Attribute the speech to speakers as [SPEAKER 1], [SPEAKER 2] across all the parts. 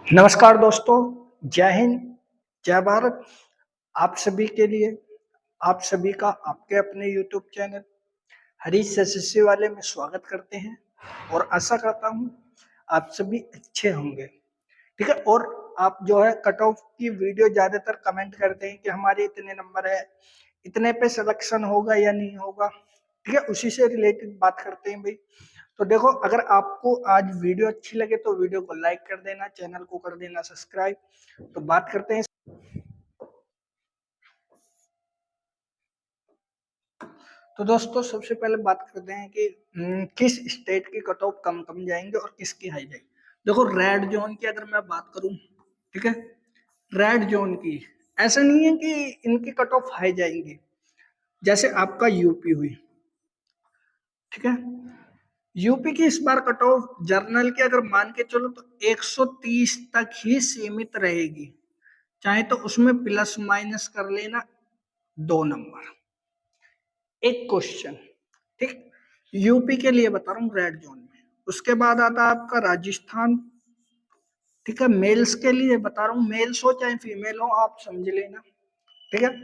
[SPEAKER 1] नमस्कार दोस्तों, जय हिंद, जय भारत। आप सभी के लिए, आप सभी का आपके अपने YouTube चैनल हरीश एसएससी वाले में स्वागत करते हैं और आशा करता हूँ आप सभी अच्छे होंगे। ठीक है। और आप जो है कट ऑफ की वीडियो ज्यादातर कमेंट करते हैं कि हमारे इतने नंबर है, इतने पे सिलेक्शन होगा या नहीं होगा। ठीक है, उसी से रिलेटेड बात करते हैं भाई। तो देखो, अगर आपको आज वीडियो अच्छी लगे तो वीडियो को लाइक कर देना, चैनल को कर देना सब्सक्राइब। तो बात करते हैं। तो दोस्तों, सबसे पहले बात करते हैं कि किस स्टेट की कट ऑफ कम कम जाएंगे और किसकी हाई जाएगी। देखो, रेड जोन की अगर मैं बात करूं, ठीक है, रेड जोन की ऐसा नहीं है कि इनकी कट ऑफ हाई जाएंगी। जैसे आपका यूपी हुई, ठीक है, यूपी की इस बार कट ऑफ जर्नल की अगर मान के चलो तो 130 तक ही सीमित रहेगी। चाहे तो उसमें प्लस माइनस कर लेना 2 नंबर, एक क्वेश्चन। ठीक, यूपी के लिए बता रहा हूँ रेड जोन में। उसके बाद आता है आपका राजस्थान। ठीक है, मेल्स के लिए बता रहा हूँ, मेल्स हो चाहे फीमेल हो आप समझ लेना। ठीक है,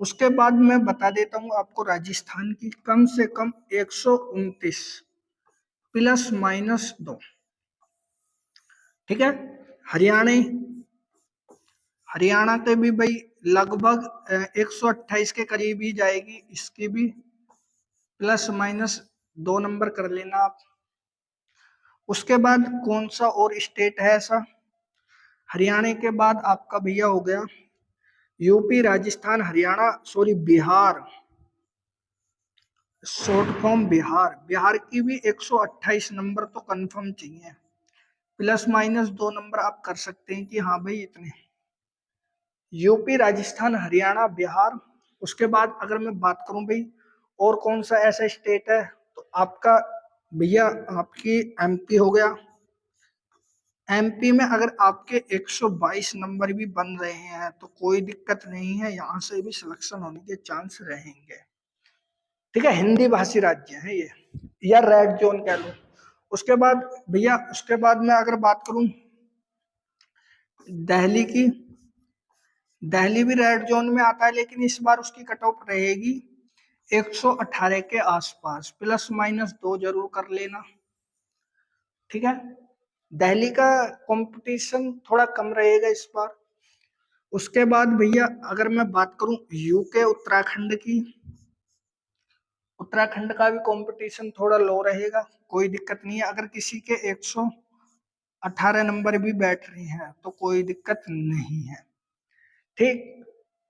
[SPEAKER 1] उसके बाद मैं बता देता हूँ आपको राजस्थान की कम से कम 129 प्लस माइनस 2। ठीक है, हरियाणा, हरियाणा के भी भाई लगभग 128 के करीब ही जाएगी, इसकी भी प्लस माइनस 2 नंबर कर लेना आप। उसके बाद कौन सा और स्टेट है ऐसा, हरियाणा के बाद आपका भैया हो गया UP, Rajasthan, Haryana, sorry Bihar, short form Bihar. Bihar की भी 128 नंबर तो कंफर्म चाहिए, प्लस माइनस 2 नंबर आप कर सकते हैं कि हाँ भाई इतने। यूपी, राजस्थान, हरियाणा, बिहार। उसके बाद अगर मैं बात करूं भाई और कौन सा ऐसा स्टेट है, तो आपका भैया आपकी एमपी हो गया। एमपी में अगर आपके 122 नंबर भी बन रहे हैं तो कोई दिक्कत नहीं है, यहाँ से भी सिलेक्शन होने के चांस रहेंगे। ठीक है, हिंदी भाषी राज्य है ये, या रेड जोन कह लो। उसके बाद भैया, उसके बाद मैं अगर बात करूं दिल्ली की, दिल्ली भी रेड जोन में आता है, लेकिन इस बार उसकी कट ऑफ रहेगी 118 के आसपास, प्लस माइनस 2 जरूर कर लेना। ठीक है, दिल्ली का कंपटीशन थोड़ा कम रहेगा इस बार। उसके बाद भैया अगर मैं बात करूं यूके, उत्तराखंड की, उत्तराखंड का भी कंपटीशन थोड़ा लो रहेगा, कोई दिक्कत नहीं है। अगर किसी के 118 नंबर भी बैठ रहे हैं तो कोई दिक्कत नहीं है। ठीक,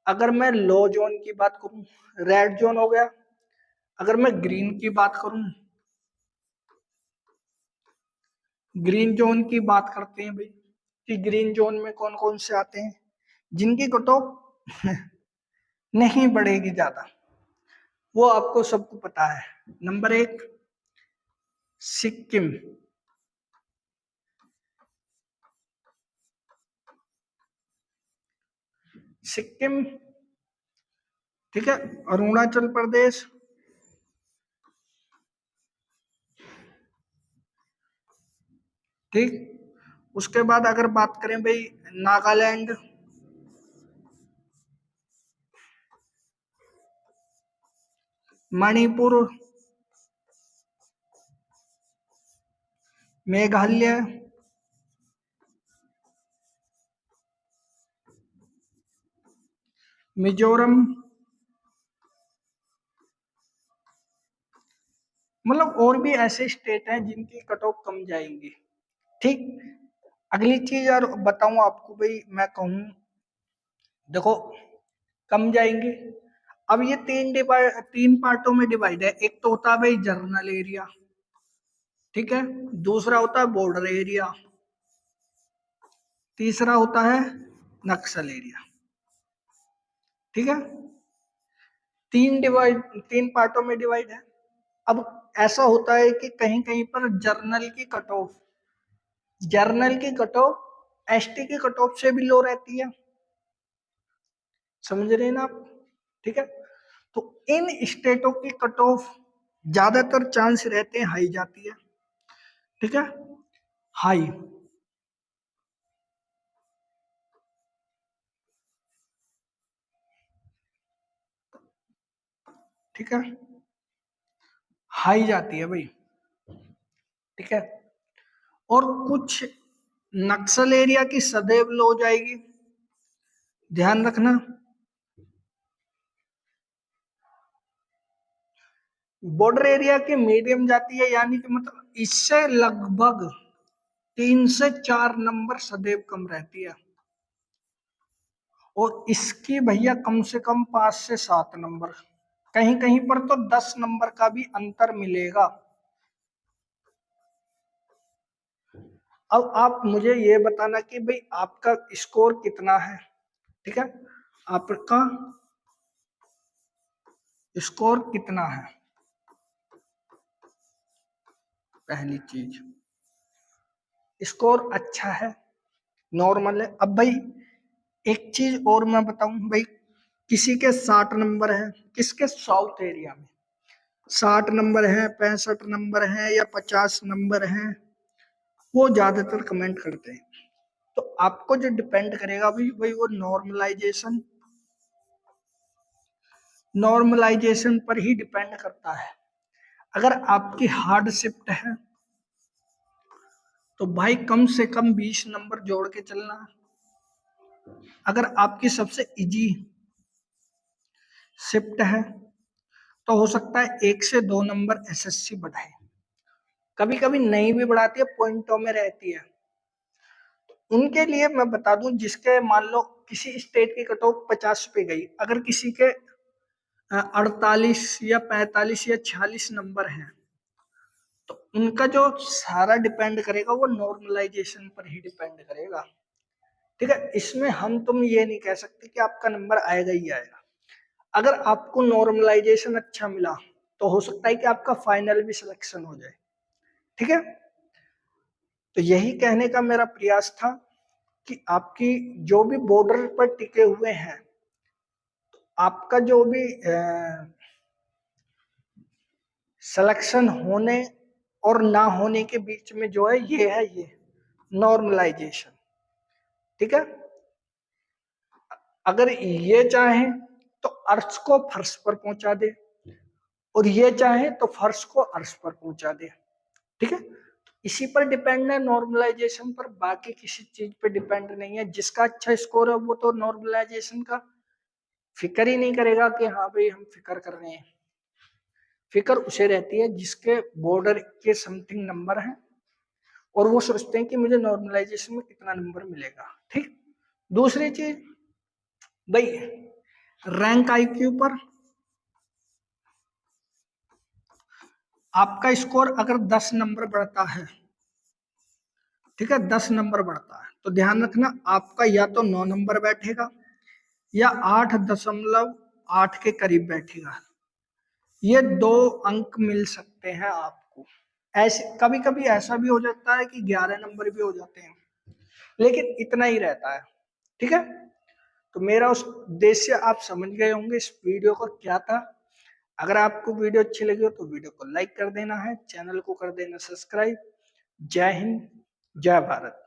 [SPEAKER 1] अगर मैं लो जोन की बात करूं, रेड जोन हो गया। अगर मैं ग्रीन की बात करूं, ग्रीन जोन की बात करते हैं भाई कि ग्रीन जोन में कौन कौन से आते हैं जिनकी कट ऑफ नहीं बढ़ेगी ज्यादा, वो आपको सबको पता है। नंबर 1 सिक्किम, सिक्किम, ठीक है, अरुणाचल प्रदेश, ठीक। उसके बाद अगर बात करें भाई नागालैंड, मणिपुर, मेघालय, मिजोरम, मतलब और भी ऐसे स्टेट हैं जिनकी कट ऑफ कम जाएंगी। ठीक, अगली चीज यार बताऊं आपको भाई, मैं कहूं देखो कम जाएंगे। अब ये तीन पार्टों में डिवाइड है। एक तो होता है भाई जर्नल एरिया, ठीक है, दूसरा होता है बॉर्डर एरिया, तीसरा होता है नक्सल एरिया। ठीक है, तीन पार्टों में डिवाइड है। अब ऐसा होता है कि कहीं कहीं पर जर्नल की कट ऑफ एसटी की कट ऑफ से भी लो रहती है, समझ रहे हैं ना आप। ठीक है, तो इन स्टेटों की कट ऑफ ज्यादातर चांस रहते हैं, हाई जाती है। ठीक है, हाई। ठीक है, हाई जाती है भाई, ठीक है। और कुछ नक्सल एरिया की सदैव लो जाएगी, ध्यान रखना। बॉर्डर एरिया की मीडियम जाती है, यानी कि मतलब इससे लगभग 3 से 4 नंबर सदैव कम रहती है, और इसकी भैया कम से कम 5 से 7 नंबर, कहीं कहीं पर तो 10 नंबर का भी अंतर मिलेगा। अब आप मुझे ये बताना कि भाई आपका स्कोर कितना है, ठीक है, आपका स्कोर कितना है, पहली चीज स्कोर अच्छा है, नॉर्मल है। अब भाई एक चीज और मैं बताऊं भाई, किसी के 60 नंबर है, किसके साउथ एरिया में 60 नंबर है, 65 नंबर है या 50 नंबर है, वो ज्यादातर कमेंट करते हैं। तो आपको जो डिपेंड करेगा भाई भाई वो नॉर्मलाइजेशन पर ही डिपेंड करता है। अगर आपकी हार्ड शिफ्ट है तो भाई कम से कम 20 नंबर जोड़ के चलना। अगर आपकी सबसे इजी शिफ्ट है तो हो सकता है 1 से 2 नंबर एसएससी बढ़ाए, कभी कभी नहीं भी बढ़ाती है, पॉइंटों में रहती है। उनके लिए मैं बता दूं, जिसके मान लो किसी स्टेट की कट ऑफ 50 पे गई, अगर किसी के 48 या 45 या 46 नंबर हैं, तो उनका जो सारा डिपेंड करेगा वो नॉर्मलाइजेशन पर ही डिपेंड करेगा, ठीक है। इसमें हम तुम ये नहीं कह सकते कि आपका नंबर आएगा ही आएगा। अगर आपको नॉर्मलाइजेशन अच्छा मिला तो हो सकता है कि आपका फाइनल भी सिलेक्शन हो जाए, ठीक है। तो यही कहने का मेरा प्रयास था कि आपकी जो भी बॉर्डर पर टिके हुए हैं, आपका जो भी सिलेक्शन होने और ना होने के बीच में जो है ये नॉर्मलाइजेशन, ठीक है। अगर ये चाहे तो अर्श को फर्श पर पहुंचा दे, और ये चाहे तो फर्श को अर्श पर पहुंचा दे, ठीक है। इसी पर डिपेंड है नॉर्मलाइजेशन पर, बाकी किसी चीज पे डिपेंड नहीं है। जिसका अच्छा स्कोर है वो तो नॉर्मलाइजेशन का फिक्र ही नहीं करेगा कि हाँ भाई हम फिक्र कर रहे हैं। फिक्र उसे रहती है जिसके बॉर्डर के समथिंग नंबर हैं और वो सोचते हैं कि मुझे नॉर्मलाइजेशन में कितना नंबर मिलेगा, ठीक। दूसरी चीज भाई, रैंक आईक्यू पर आपका स्कोर अगर 10 नंबर बढ़ता है, ठीक है, 10 नंबर बढ़ता है, तो ध्यान रखना आपका या तो 9 नंबर बैठेगा या 8.8 के करीब बैठेगा। ये 2 अंक मिल सकते हैं आपको। ऐसे कभी कभी ऐसा भी हो जाता है कि 11 नंबर भी हो जाते हैं, लेकिन इतना ही रहता है, ठीक है। तो मेरा उस उद्देश्य आप समझ गए होंगे इस वीडियो का क्या था। अगर आपको वीडियो अच्छी लगी हो तो वीडियो को लाइक कर देना है, चैनल को कर देना सब्सक्राइब। जय हिंद, जय भारत।